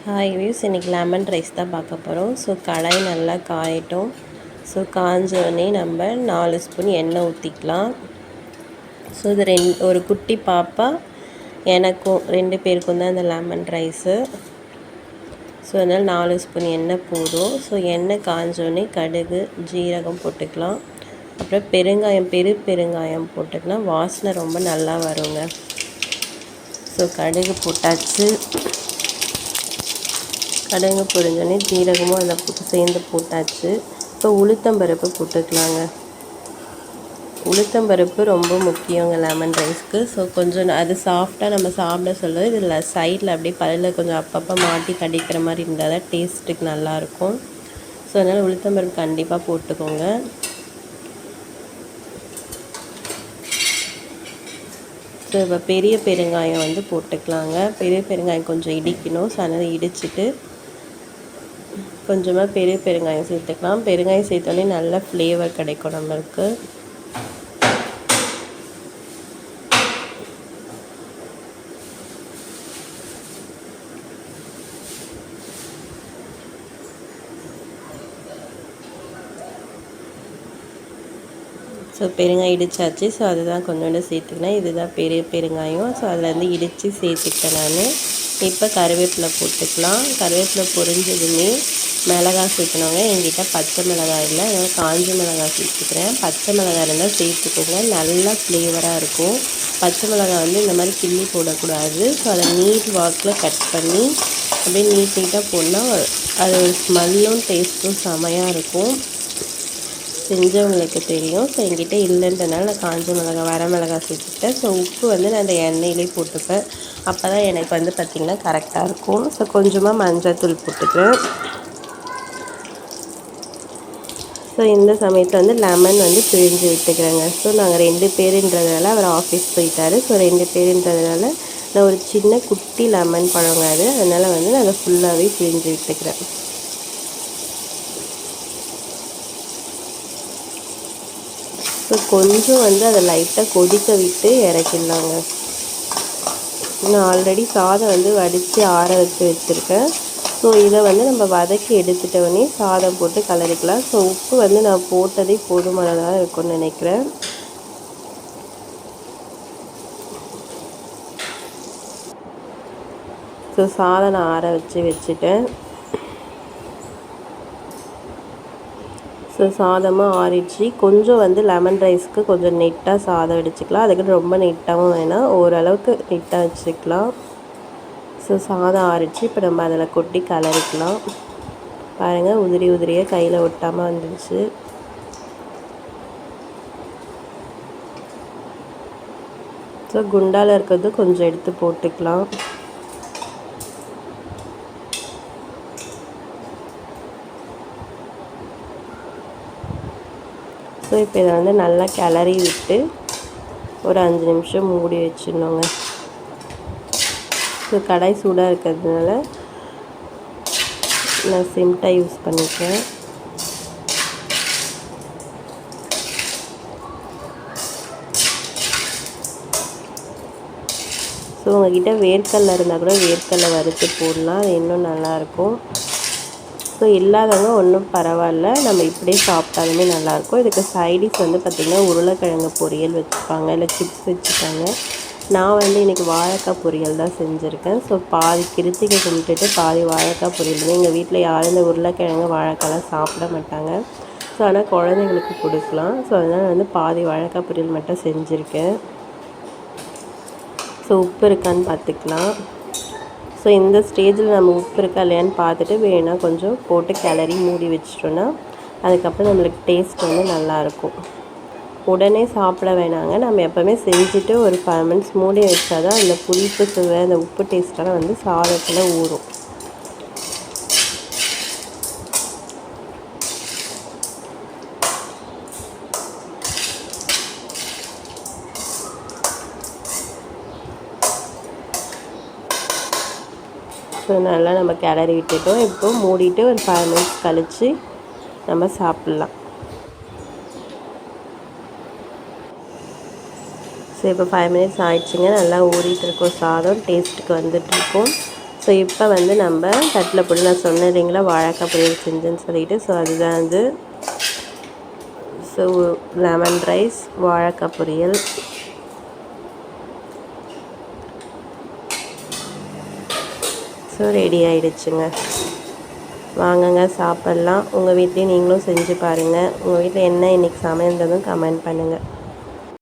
Hi views, இன்றைக்கி lemon rice தான் பார்க்க போகிறோம். ஸோ கடாய் நல்லா காயட்டும். ஸோ காஞ்சோடனே நம்ம 4 ஸ்பூன் எண்ணெய் ஊற்றிக்கலாம். ஸோ இது ஒரு குட்டி பாப்பா எனக்கும் 2 பேருக்கும் தான் இந்த லெமன் ரைஸு. ஸோ அதனால் 4 ஸ்பூன் எண்ணெய் போதும். ஸோ எண்ணெய் காஞ்சோடனே கடுகு ஜீரகம் போட்டுக்கலாம். அப்புறம் பெருங்காயம் போட்டுக்கலாம். வாசனை ரொம்ப நல்லா வருங்க. ஸோ கடுகு போட்டாச்சு. கடுகு பொரிஞ்சோடனே ஜீரகமும் அதில் சேர்ந்து போட்டாச்சு. இப்போ உளுத்தம்பருப்பு போட்டுக்கலாங்க. உளுத்தம்பருப்பு ரொம்ப முக்கியங்க லெமன் ரைஸ்க்கு. ஸோ கொஞ்சம் அது சாஃப்டாக நம்ம சாப்பிட சொல்லுது. இதில் சைடில் அப்படியே பல்லில் கொஞ்சம் அப்பப்போ மாட்டி கடிக்கிற மாதிரி இருந்தால் தான் டேஸ்ட்டுக்கு நல்லாயிருக்கும். ஸோ அதனால் உளுத்தம்பருப்பு கண்டிப்பாக போட்டுக்கோங்க. ஸோ இப்போ பெரிய பெருங்காயம் போட்டுக்கலாங்க. பெரிய பெருங்காயம் கொஞ்சம் இடிக்கணும். ஸோ அதனால் இடிச்சிட்டு கொஞ்சமாக பெரிய பெருங்காயம் சேர்த்துக்கலாம். பெருங்காயம் சேர்த்தோடனே நல்ல ஃப்ளேவர் கிடைக்கும் நம்மளுக்கு. ஸோ பெருங்காயம் இடித்தாச்சு. ஸோ அதுதான் கொஞ்சோண்டு சேர்த்துக்கினேன். இதுதான் பெரிய பெருங்காயம். ஸோ அதில் இடித்து சேர்த்துக்கிட்டேன் நான். இப்போ கருவேப்பிலை போட்டுக்கலாம். கருவேப்பிலை பொரிஞ்சதுமே மிளகாய் சேர்க்கணுங்க. என்கிட்ட பச்சை மிளகாய் இல்லை, அதனால் காஞ்ச மிளகாய் சேர்த்துக்கிறேன். பச்சை மிளகாய் இருந்தால் சேர்த்துக்கோங்க, நல்லா ஃப்ளேவராக இருக்கும். பச்சை மிளகாய் இந்த மாதிரி கிள்ளி போடக்கூடாது. ஸோ அதை நீட் வாக்கில் கட் பண்ணி அப்படியே நீட்டாக போடணும். அது ஒரு ஸ்மெல்லும் டேஸ்ட்டும் செமையாக இருக்கும். செஞ்சவங்களுக்கு தெரியும். ஸோ என்கிட்ட இல்லைன்றனால நான் காஞ்ச மிளகாய் வர மிளகாய் சேர்த்துக்கிட்டேன். ஸோ உப்பு நான் அந்த எண்ணெயிலே போட்டுப்பேன். அப்போ தான் எனக்கு பார்த்திங்கன்னா கரெக்டாக இருக்கும். ஸோ கொஞ்சமாக மஞ்சள் தூள் போட்டுக்கிறேன். ஸோ இந்த சமயத்தில் லெமன் பிழிஞ்சு விட்டுக்கிறேங்க. ஸோ நாங்கள் 2 பேருன்றதுனால அவர் ஆஃபீஸ் போயிட்டார். ஸோ 2 பேருன்றதுனால நான் ஒரு சின்ன குட்டி லெமன் பழங்க அது, அதனால் நான் அதை ஃபுல்லாகவே பிழிஞ்சு விட்டுக்கிறேன். ஸோ கொஞ்சம் அதை லைட்டாக கொதிக்க விட்டு இறக்கிடலாங்க. நான் ஆல்ரெடி சாதம் வடித்து ஆற வச்சுருக்கேன். ஸோ இதை நம்ம வதக்கி எடுத்துட்டோடனே சாதம் போட்டு கலரிக்கலாம். ஸோ உப்பு நான் போட்டதே போதுமானதாக இருக்கும்னு நினைக்கிறேன். ஸோ சாதம் நான் ஆற வச்சுட்டேன். ஸோ சாதமாக ஆறிடுச்சு. கொஞ்சம் லெமன் ரைஸ்க்கு கொஞ்சம் நெட்டாக சாதம் வடிச்சிக்கலாம். அதுக்கு ரொம்ப நெட்டாகவும் வேணாம், ஓரளவுக்கு நெட்டாக வச்சுக்கலாம். ஸோ சாதம் ஆறிடுச்சு. இப்போ நம்ம அதில் கொட்டி கலரிக்கலாம். பாருங்கள், உதிரி உதிரியாக கையில் ஒட்டாமல் வந்துடுச்சு. ஸோ குண்டால் இருக்கிறது கொஞ்சம் எடுத்து போட்டுக்கலாம். ஸோ இப்போ இதை நல்லா கிளறி விட்டு ஒரு 5 நிமிஷம் மூடி வச்சிடணுங்க. ஸோ கடாய் சூடாக இருக்கிறதுனால நான் சிம்டாக யூஸ் பண்ணிக்கிறேன். ஸோ உங்கள்கிட்ட வேர்க்கடலை இருந்தால் கூட வேர்க்கடலை வறுத்து போடலாம், அது இன்னும் நல்லாயிருக்கும். ஸோ இல்லாதவங்க ஒன்றும் பரவாயில்ல, நம்ம இப்படியே சாப்பிட்டாலுமே நல்லாயிருக்கும். இதுக்கு சைடிஷ் பார்த்திங்கன்னா உருளைக்கிழங்கு பொரியல் வச்சுப்பாங்க, இல்லை சிப்ஸ் வச்சுப்பாங்க. நான் இன்றைக்கி வாழைக்காய் பொரியல் தான் செஞ்சுருக்கேன். ஸோ பாதி கிருத்திகை கும்பிட்டுட்டு பாதி வாழைக்காய் பொரியல். எங்கள் வீட்டில் யாரும் இந்த உருளைக்கிழங்கு வாழைக்காய்லாம் சாப்பிட மாட்டாங்க. ஸோ ஆனால் குழந்தைங்களுக்கு கொடுக்கலாம். ஸோ அதனால் பாதி வாழைக்காய் பொரியல் மட்டும் செஞ்சுருக்கேன். ஸோ உப்பு இருக்கான்னு பார்த்துக்கலாம். ஸோ இந்த ஸ்டேஜில் நம்ம உப்பு இருக்கா இல்லையான்னு பார்த்துட்டு வேணால் கொஞ்சம் போட்டு கிளறி மூடி வச்சிட்டோன்னா அதுக்கப்புறம் நம்மளுக்கு டேஸ்ட் நல்லாயிருக்கும். உடனே சாப்பிட வேணாங்க. நம்ம எப்போவுமே செஞ்சுட்டு ஒரு 5 மினிட்ஸ் மூடி வச்சா தான் அந்த புளிப்பு சுவை, அந்த உப்பு டேஸ்ட்டெல்லாம் சாதத்தில் ஊறும். ஸோ நல்லா நம்ம கிளறி விட்டுட்டோம். இப்போ மூடிட்டு ஒரு 5 மினிட்ஸ் கழித்து நம்ம சாப்பிட்லாம். ஸோ இப்போ 5 மினிட்ஸ் ஆயிடுச்சுங்க. நல்லா ஊறிட்டு இருக்கும் சாதம், டேஸ்ட்டுக்கு வந்துட்டுருக்கும். ஸோ இப்போ வந்து நம்ம தட்டில் போட்டு நான் சொன்னேன் இல்லைங்களா வாழைக்காய் பொரியல் செஞ்சேன்னு சொல்லிட்டு. ஸோ அதுதான் அது. ஸோ லெமன் ரைஸ், வாழைக்காய் பொரியல். So ready ஆகிடுச்சுங்க. வாங்கங்க சாப்பிட்லாம். உங்கள் வீட்லேயும் நீங்களும் செஞ்சு பாருங்கள். உங்கள் வீட்டில் என்ன இன்றைக்கி சமையல்ன்றதும் கமெண்ட் பண்ணுங்கள்.